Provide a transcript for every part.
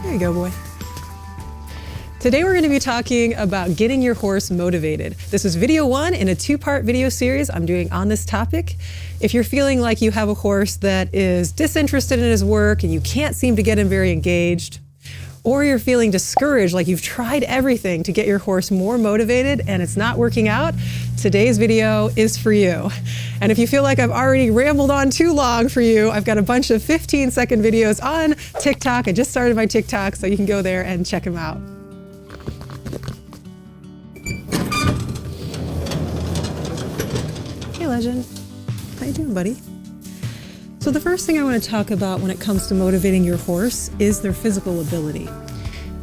There you go, boy. Today we're going to be talking about getting your horse motivated. This is video 1 in a 2-part video series I'm doing on this topic. If you're feeling like you have a horse that is disinterested in his work and you can't seem to get him very engaged, or you're feeling discouraged, like you've tried everything to get your horse more motivated and it's not working out, today's video is for you. And if you feel like I've already rambled on too long for you, I've got a bunch of 15-second videos on TikTok. I just started my TikTok, so you can go there and check them out. Hey, Legend. How you doing, buddy? So the first thing I want to talk about when it comes to motivating your horse is their physical ability.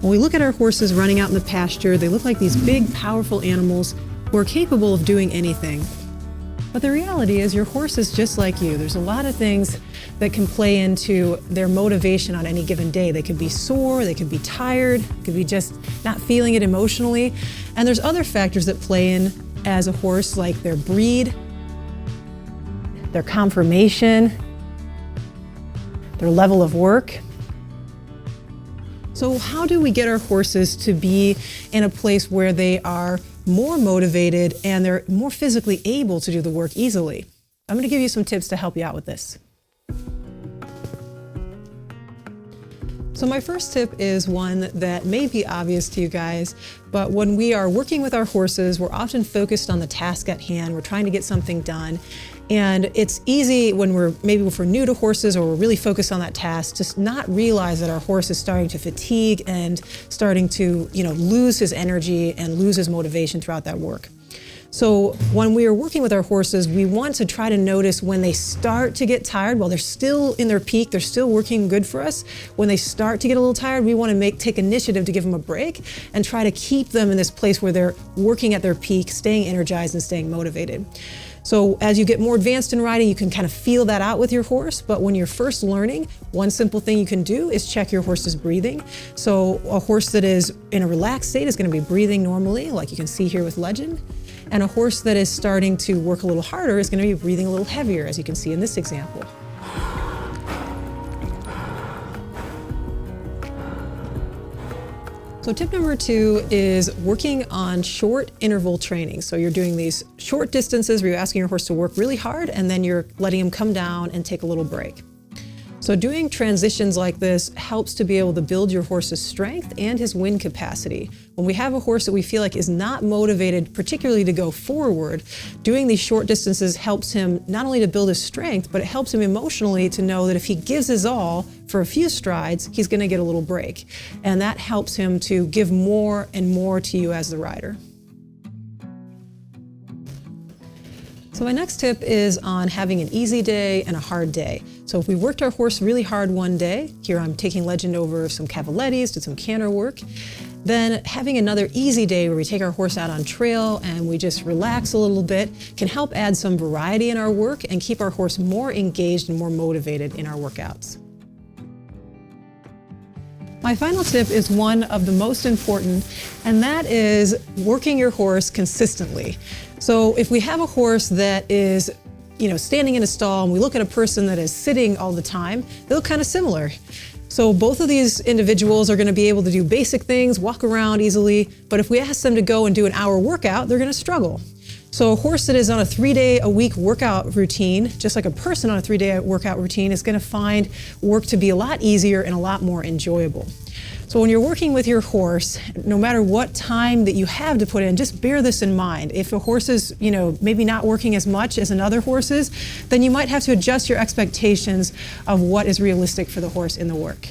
When we look at our horses running out in the pasture, they look like these big, powerful animals who are capable of doing anything. But the reality is your horse is just like you. There's a lot of things that can play into their motivation on any given day. They could be sore, they could be tired, could be just not feeling it emotionally. And there's other factors that play in as a horse, like their breed, their conformation, their level of work. So how do we get our horses to be in a place where they are more motivated and they're more physically able to do the work easily? I'm going to give you some tips to help you out with this. So my first tip is one that may be obvious to you guys, but when we are working with our horses, we're often focused on the task at hand. We're trying to get something done. And it's easy when if we're new to horses or we're really focused on that task to not realize that our horse is starting to fatigue and starting to, lose his energy and lose his motivation throughout that work. So when we are working with our horses, we want to try to notice when they start to get tired, while they're still in their peak, they're still working good for us. When they start to get a little tired, we want to take initiative to give them a break and try to keep them in this place where they're working at their peak, staying energized and staying motivated. So as you get more advanced in riding, you can kind of feel that out with your horse. But when you're first learning, one simple thing you can do is check your horse's breathing. So a horse that is in a relaxed state is going to be breathing normally, like you can see here with Legend. And a horse that is starting to work a little harder is going to be breathing a little heavier, as you can see in this example. So tip number 2 is working on short interval training. So you're doing these short distances where you're asking your horse to work really hard and then you're letting him come down and take a little break. So doing transitions like this helps to be able to build your horse's strength and his wind capacity. When we have a horse that we feel like is not motivated, particularly to go forward, doing these short distances helps him not only to build his strength, but it helps him emotionally to know that if he gives his all for a few strides, he's going to get a little break. And that helps him to give more and more to you as the rider. So my next tip is on having an easy day and a hard day. So if we worked our horse really hard one day, here I'm taking Legend over some cavalettis, did some canter work, then having another easy day where we take our horse out on trail and we just relax a little bit can help add some variety in our work and keep our horse more engaged and more motivated in our workouts. My final tip is one of the most important, and that is working your horse consistently. So if we have a horse that is, standing in a stall and we look at a person that is sitting all the time, they look kind of similar. So both of these individuals are going to be able to do basic things, walk around easily, but if we ask them to go and do an hour workout, they're going to struggle. So a horse that is on a 3-day-a-week workout routine, just like a person on a 3-day workout routine, is going to find work to be a lot easier and a lot more enjoyable. So when you're working with your horse, no matter what time that you have to put in, just bear this in mind. If a horse is, maybe not working as much as another horse is, then you might have to adjust your expectations of what is realistic for the horse in the work.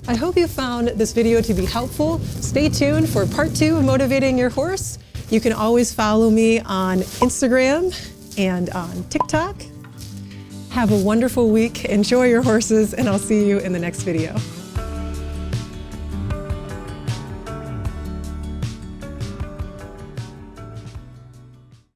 I hope you found this video to be helpful. Stay tuned for part 2 of motivating your horse. You can always follow me on Instagram and on TikTok. Have a wonderful week, enjoy your horses, and I'll see you in the next video.